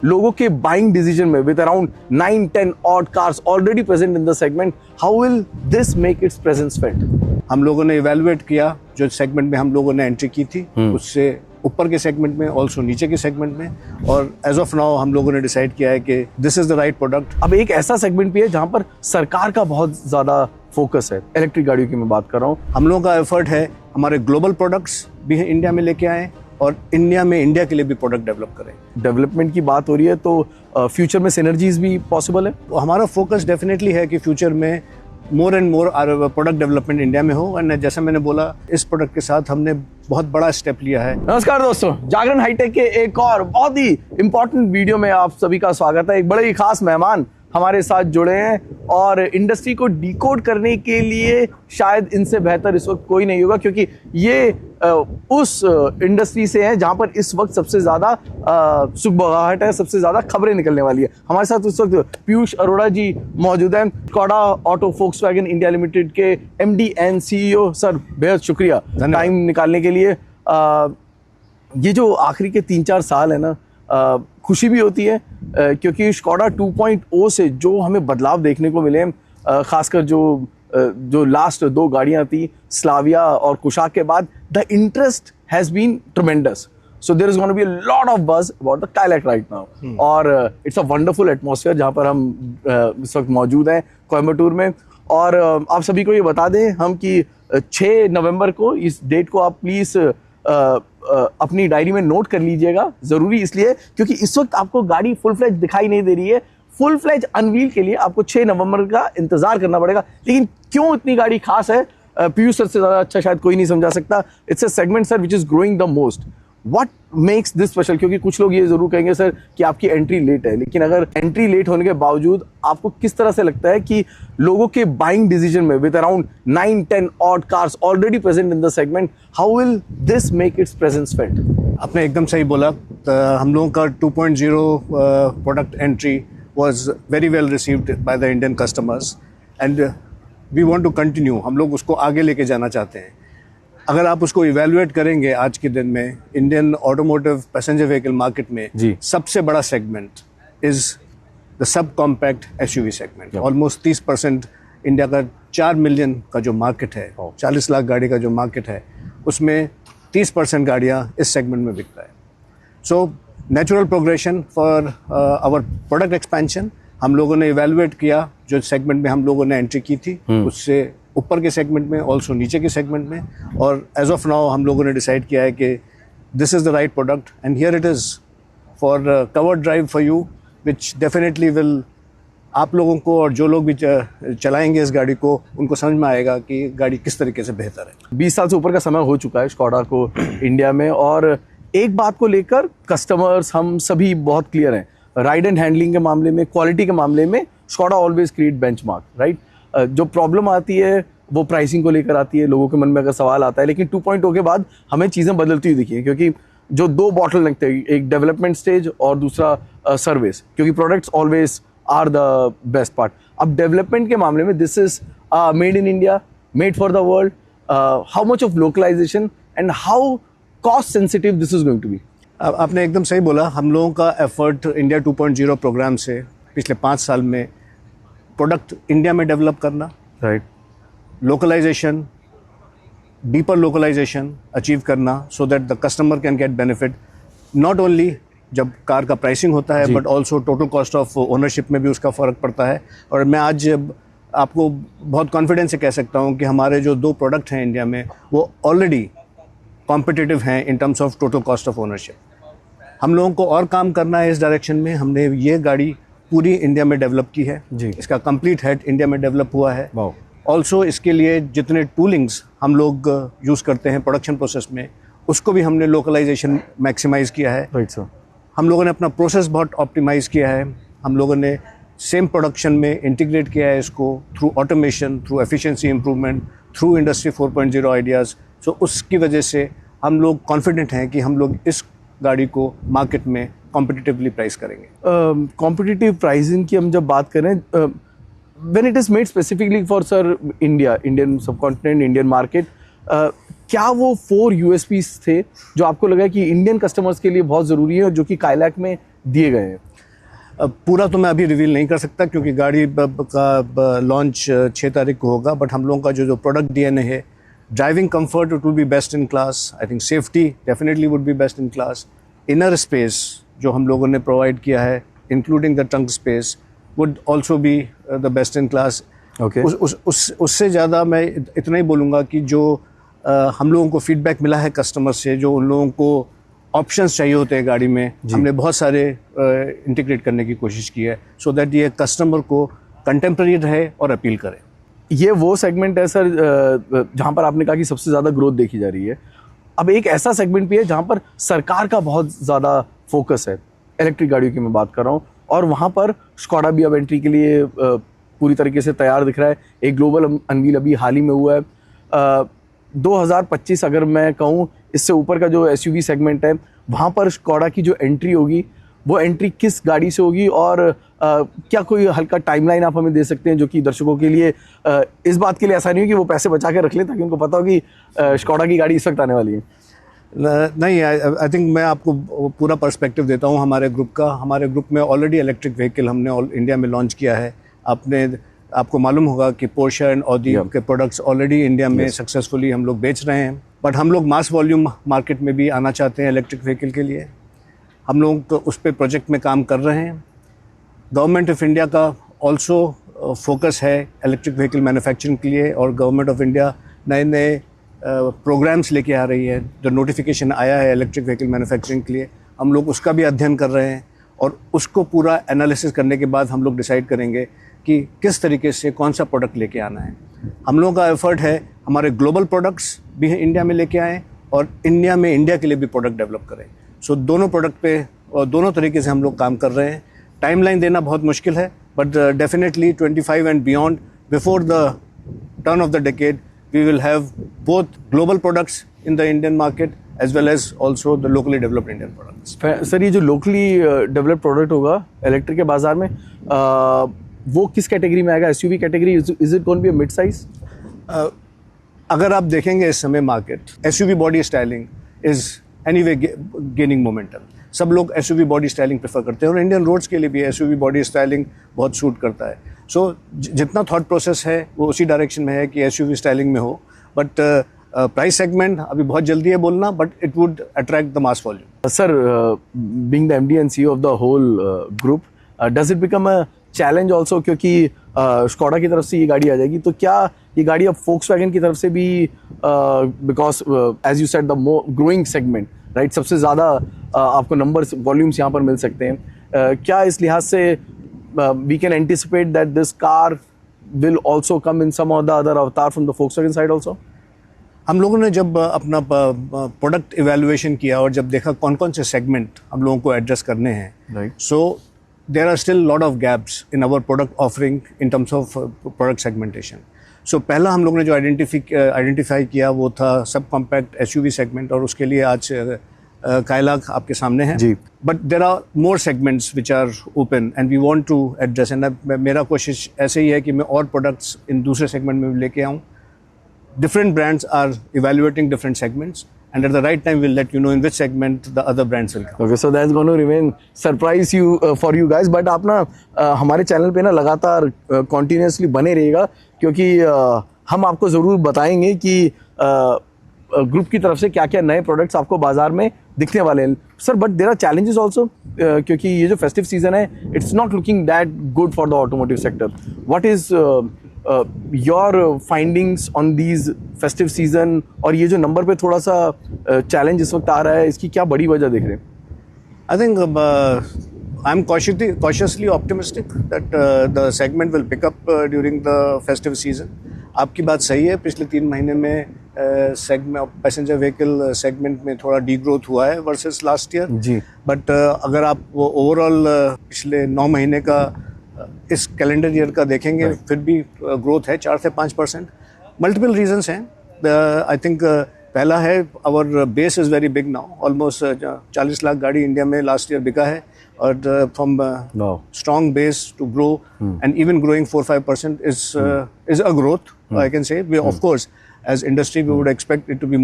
लोगों के buying decision में with around 9-10 odd cars already present in the segment, how will this make it's presence felt? हम लोगों ने इवेलुएट किया जो सेगमेंट में हम लोगों ने एंट्री की थी उससे ऊपर के सेगमेंट में, ऑल्सो नीचे के सेगमेंट में, और एज ऑफ नाउ हम लोगों ने डिसाइड किया है कि this is the right product. अब एक ऐसा सेगमेंट भी है जहां पर सरकार का बहुत ज्यादा फोकस है, इलेक्ट्रिक गाड़ियों की मैं बात कर रहा हूँ। हम लोगों का एफर्ट है हमारे ग्लोबल प्रोडक्ट्स भी इंडिया में लेके आए और इंडिया में इंडिया के लिए भी प्रोडक्ट डेवलप करें। डेवलपमेंट की बात हो रही है तो फ्यूचर में सिनर्जीज भी पॉसिबल है। तो हमारा फोकस डेफिनेटली है कि फ्यूचर में more and more product development India में हो। एंड जैसा मैंने बोला, इस प्रोडक्ट के साथ हमने बहुत बड़ा स्टेप लिया है। नमस्कार दोस्तों, जागरण हाईटेक के एक और बहुत ही इंपॉर्टेंट वीडियो में आप सभी का स्वागत है। एक बड़े ही खास मेहमान हमारे साथ जुड़े हैं और इंडस्ट्री को डिकोड करने के लिए शायद इनसे बेहतर इस वक्त कोई नहीं होगा, क्योंकि ये उस इंडस्ट्री से हैं जहां पर इस वक्त सबसे ज्यादा सुखबगाहट है, सबसे ज्यादा खबरें निकलने वाली है। हमारे साथ इस वक्त पीयूष अरोड़ा जी मौजूद हैं, Skoda auto Volkswagen India limited के MD एंड CEO। सर, बेहद शुक्रिया टाइम निकालने के लिए। ये जो आखिरी के 3-4 साल है ना, खुशी भी होती है क्योंकि स्कोडा 2.0 से जो हमें बदलाव देखने को मिले, खासकर जो लास्ट 2 गाड़ियां थी, स्लाविया और कुशाक के बाद, the interest has been tremendous. So there is gonna be a lot of buzz about the Kylaq right now, और इट्स अ वंडरफुल एटमॉस्फेयर जहां पर हम इस वक्त मौजूद हैं कोयम्बटूर में। और आप सभी को ये बता दें हम कि 6 नवंबर को, इस डेट को आप प्लीज अपनी डायरी में नोट कर लीजिएगा। जरूरी इसलिए क्योंकि इस वक्त आपको गाड़ी फुल फ्लेज दिखाई नहीं दे रही है। फुल फ्लेज अनवील के लिए आपको 6 नवंबर का इंतजार करना पड़ेगा। लेकिन क्यों इतनी गाड़ी खास है, पीयूष सर से ज्यादा अच्छा शायद कोई नहीं समझा सकता। It's a segment sir which is growing the most. What makes this special? क्योंकि कुछ लोग ये जरूर कहेंगे सर कि आपकी एंट्री लेट है, लेकिन अगर एंट्री लेट होने के बावजूद आपको किस तरह से लगता है कि लोगों के बाइंग डिसीजन में with around 9-10 odd cars already present in the segment, how will this make it's presence felt? आपने एकदम सही बोला। हम लोगों का 2.0 product entry was very well received by the Indian customers and we want to continue। हम लोग उसको आगे लेके जाना चाहते हैं। अगर आप उसको इवेल्युएट करेंगे आज के दिन में, Indian automotive passenger vehicle market में सबसे बड़ा segment is the sub compact SUV segment. Almost 30% India का 4 मिलियन का जो मार्केट है, 40 लाख गाड़ी का जो मार्केट है, उसमें 30% गाड़ियाँ इस सेगमेंट में बिकता है। So natural progression for our product expansion. हम लोगों ने इवेलुएट किया जो सेगमेंट में हम लोगों ने एंट्री की थी उससे ऊपर के सेगमेंट में, ऑल्सो नीचे के सेगमेंट में, और एज ऑफ नाउ हम लोगों ने डिसाइड किया है कि this is the right product and here it is for covered drive for you, which definitely will, आप लोगों को और जो लोग भी चलाएंगे इस गाड़ी को, उनको समझ में आएगा कि गाड़ी किस तरीके से बेहतर है। 20 साल से ऊपर का समय हो चुका है स्कोडा को इंडिया में, और एक बात को लेकर कस्टमर्स हम सभी बहुत क्लियर हैं। राइड एंड हैंडलिंग के मामले में, क्वालिटी के मामले में Skoda always create benchmark, right. जो प्रॉब्लम आती है वो प्राइसिंग को लेकर आती है, लोगों के मन में अगर सवाल आता है। लेकिन 2.0 के बाद हमें चीज़ें बदलती हुई दिखी हैं, क्योंकि जो 2 बॉटल लगते हैं, एक डेवलपमेंट स्टेज और दूसरा सर्विस, क्योंकि products always are the best part. अब डेवलपमेंट के मामले में this is made in India, made for the world. How much of localisation and how cost sensitive this is going to be? आपने एकदम सही बोला। हम लोगों का एफर्ट इंडिया 2.0 प्रोग्राम से पिछले 5 साल में प्रोडक्ट इंडिया में डेवलप करना, right, localisation, deeper localisation achieve करना, so that the customer can get benefit not only जब कार का प्राइसिंग होता है, but also total cost of ownership में भी उसका फ़र्क पड़ता है। और मैं आज आपको बहुत कॉन्फिडेंस से कह सकता हूँ कि हमारे जो 2 प्रोडक्ट हैं इंडिया में, वो ऑलरेडी कॉम्पिटिटिव हैं in terms of total cost of ownership. हम लोगों को और काम करना है इस डायरेक्शन में। हमने ये गाड़ी पूरी इंडिया में डेवलप की है जी। इसका कंप्लीट हेड इंडिया में डेवलप हुआ है। ऑल्सो इसके लिए जितने टूलिंग्स हम लोग यूज़ करते हैं प्रोडक्शन प्रोसेस में, उसको भी हमने लोकलाइजेशन मैक्सिमाइज़ किया है। Right sir. हम लोगों ने अपना प्रोसेस बहुत ऑप्टिमाइज़ किया है। हम लोगों ने सेम प्रोडक्शन में इंटीग्रेट किया है इसको through automation, through efficiency improvement, through industry 4.0 ideas. So उसकी वजह से हम लोग कॉन्फिडेंट हैं कि हम लोग इस गाड़ी को मार्केट में कॉम्पिटिटिवली प्राइस करेंगे। कॉम्पिटिटिव प्राइसिंग की हम जब बात करें, when it is made specifically for sir India, Indian subcontinent, Indian market, क्या वो 4 USPs थे जो आपको लगा कि इंडियन कस्टमर्स के लिए बहुत ज़रूरी है और जो कि काइलैक में दिए गए हैं? पूरा तो मैं अभी रिवील नहीं कर सकता क्योंकि गाड़ी का लॉन्च 6 तारीख को होगा, बट हम लोगों का जो प्रोडक्ट डीएनए है, driving comfort it will be best in class, I think safety definitely would be best in class, inner space जो हम लोगों ने प्रोवाइड किया है including the trunk space would also be the best in class. Okay, उससे ज़्यादा मैं इतना ही बोलूँगा कि जो हम लोगों को फीडबैक मिला है कस्टमर से, जो उन लोगों को ऑप्शंस चाहिए होते हैं गाड़ी में, हमने बहुत सारे इंटीग्रेट करने की कोशिश की है सो दैट ये कस्टमर को कंटेम्प्रेरी रहे और अपील करे। ये वो सेगमेंट है सर जहाँ पर आपने कहा कि सबसे ज़्यादा ग्रोथ देखी जा रही है। अब एक ऐसा सेगमेंट भी है जहाँ पर सरकार का बहुत ज़्यादा फोकस है, इलेक्ट्रिक गाड़ियों की मैं बात कर रहा हूँ, और वहाँ पर स्कॉडा भी अब एंट्री के लिए पूरी तरीके से तैयार दिख रहा है। एक ग्लोबल अनवील अभी हाल ही में हुआ है। 2025 अगर मैं कहूँ, इससे ऊपर का जो एसयूवी सेगमेंट है वहाँ पर स्कॉडा की जो एंट्री होगी वो एंट्री किस गाड़ी से होगी, और क्या कोई हल्का टाइमलाइन आप हमें दे सकते हैं जो कि दर्शकों के लिए इस बात के लिए ऐसा नहीं हो कि वो पैसे बचा के रख लें ताकि उनको पता हो कि स्कॉडा की गाड़ी इस वक्त आने वाली है। नहीं, आई थिंक मैं आपको पूरा पर्सपेक्टिव देता हूँ हमारे ग्रुप का। हमारे ग्रुप में ऑलरेडी इलेक्ट्रिक व्हीकल हमने इंडिया में लॉन्च किया है। आपको मालूम होगा कि पोर्शे एंड ऑडी के प्रोडक्ट्स ऑलरेडी इंडिया में सक्सेसफुली हम लोग बेच रहे हैं, बट हम लोग मास वॉल्यूम मार्केट में भी आना चाहते हैं इलेक्ट्रिक व्हीकल के लिए। हम लोग तो उस पर प्रोजेक्ट में काम कर रहे हैं। गवर्नमेंट ऑफ इंडिया का ऑल्सो फोकस है इलेक्ट्रिक व्हीकल मैन्युफैक्चरिंग के लिए, और गवर्नमेंट ऑफ इंडिया नए नए प्रोग्राम्स लेके आ रही है। जो नोटिफिकेशन आया है इलेक्ट्रिक व्हीकल मैन्युफैक्चरिंग के लिए, हम लोग उसका भी अध्ययन कर रहे हैं, और उसको पूरा एनालिसिस करने के बाद हम लोग डिसाइड करेंगे कि किस तरीके से कौन सा प्रोडक्ट लेके आना है। हम लोगों का एफर्ट है हमारे ग्लोबल प्रोडक्ट्स भी इंडिया में लेके आएँ और इंडिया में इंडिया के लिए भी प्रोडक्ट डेवलप करें। सो दोनों प्रोडक्ट पे और दोनों तरीके से हम लोग काम कर रहे हैं। टाइमलाइन देना बहुत मुश्किल है, but definitely 25 and beyond before the turn of the decade we will have both global products in the Indian market as well as also the locally developed Indian products. Sir, ये जो locally developed product होगा electric के बाजार में, वो किस category में आएगा? SUV category? Is it going to be a mid size? अगर आप देखेंगे इस समय market, SUV body styling is anyway gaining momentum. सब लोग एसयूवी बॉडी स्टाइलिंग प्रेफर करते हैं, और इंडियन रोड्स के लिए भी एसयूवी बॉडी स्टाइलिंग बहुत सूट करता है। सो जितना थॉट प्रोसेस है वो उसी डायरेक्शन में है कि एसयूवी स्टाइलिंग में हो, बट प्राइस सेगमेंट अभी बहुत जल्दी है बोलना, but it would attract the mass volume. Sir, being the MD and CEO of the whole group, does it become a challenge also, क्योंकि स्कॉडा की तरफ से ये गाड़ी आ जाएगी, तो क्या ये गाड़ी अब फोक्सवैगन की तरफ से भी, because as you said the growing segment, right, सबसे ज़्यादा आपको नंबर्स वॉल्यूम्स यहाँ पर मिल सकते हैं, क्या इस लिहाज से we can anticipate that this car will also come in some of the other avatar from the Volkswagen side also? हम लोगों ने जब अपना प्रोडक्ट इवैल्यूएशन किया और जब देखा कौन कौन से सेगमेंट हम लोगों को एड्रेस करने हैं, right, so there are still lot of gaps in our product offering in terms of product segmentation. So पहला हम लोगों ने जो आइडेंटिफाई किया वो था सब कॉम्पैक्ट एसयूवी सेगमेंट, और उसके लिए आज कायलाक आपके सामने है जी। But there are more segments which are open and we want to address, and मेरा कोशिश ऐसे ही है कि मैं और प्रोडक्ट्स इन दूसरे सेगमेंट में लेके आऊँ। Different brands are evaluating different segments, and at the right time we'll let you know in which segment the other brands will come. Okay, so that's going to remain surprise you for you guys, but आप ना हमारे channel पे ना लगातार continuously बने रहिएगा, क्योंकि हम आपको ज़रूर बताएंगे कि ग्रुप की तरफ से क्या क्या नए प्रोडक्ट्स आपको बाजार में दिखने वाले हैं। Sir, but there are challenges also, क्योंकि ये जो फेस्टिव सीजन है it's not looking that good for the automotive sector. What is your findings on these festive season, और ये जो नंबर पे थोड़ा सा चैलेंज इस वक्त आ रहा है, इसकी क्या बड़ी वजह देख रहे हैं? I think I'm cautiously optimistic that the segment will pick up during the festive season. आपकी बात सही है, पिछले 3 महीने में पैसेंजर व्हीकल सेगमेंट में थोड़ा डीग्रोथ हुआ है वर्सेस लास्ट ईयर जी। बट अगर आप वो ओवरऑल पिछले 9 महीने का इस कैलेंडर ईयर का देखेंगे फिर भी ग्रोथ है 4 से 5%। मल्टीपल रीजंस हैं। आई थिंक पहला है our base is very big now, almost 40 lakh गाड़ी इंडिया में लास्ट ईयर बिका है, और from strong base to grow and even growing 4-5% is a growth, I can say. We, of course, as industry, we would expect it to be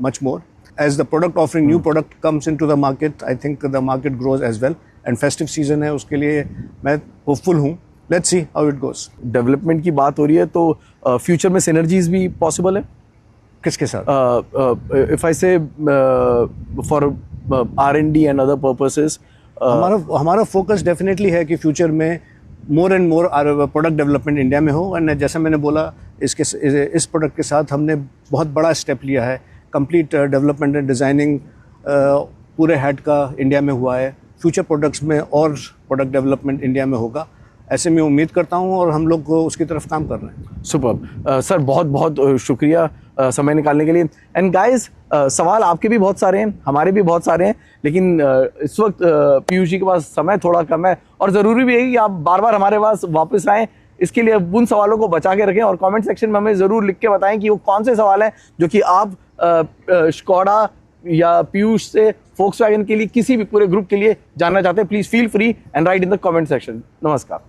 much more. As the product offering, new product comes into the market, I think the market grows as well. And festive season है, उसके लिए मैं hopeful हूँ. Let's see how it goes. Development की बात हो रही है तो फ्यूचर में सिनर्जीज भी पॉसिबल है किसके साथ? इफ आई से for R&D and other purposes. हमारा फोकस डेफिनेटली है कि फ्यूचर में more and more product development India में हो. एंड जैसा मैंने बोला, इस प्रोडक्ट के साथ हमने बहुत बड़ा स्टेप लिया है. कंप्लीट डेवलपमेंट एंड डिज़ाइनिंग पूरे हेड का इंडिया में हुआ है. फ्यूचर प्रोडक्ट्स में और प्रोडक्ट डेवलपमेंट इंडिया में होगा, ऐसे मैं उम्मीद करता हूँ, और हम लोग उसकी तरफ काम कर रहे हैं. सुपर सर, बहुत बहुत शुक्रिया समय निकालने के लिए. एंड गाइस, सवाल आपके भी बहुत सारे हैं, हमारे भी बहुत सारे हैं, लेकिन इस वक्त पीयूष जी के पास समय थोड़ा कम है, और ज़रूरी भी है कि आप बार बार हमारे पास वापस आएँ. इसके लिए उन सवालों को बचा के रखें और कमेंट सेक्शन में हमें ज़रूर लिख के बताएं कि वो कौन से सवाल हैं जो कि आप स्कोडा या पीयूष से फोक्सवैगन के लिए, किसी भी पूरे ग्रुप के लिए जानना चाहते हैं. Please feel free and right in the comment section. नमस्कार.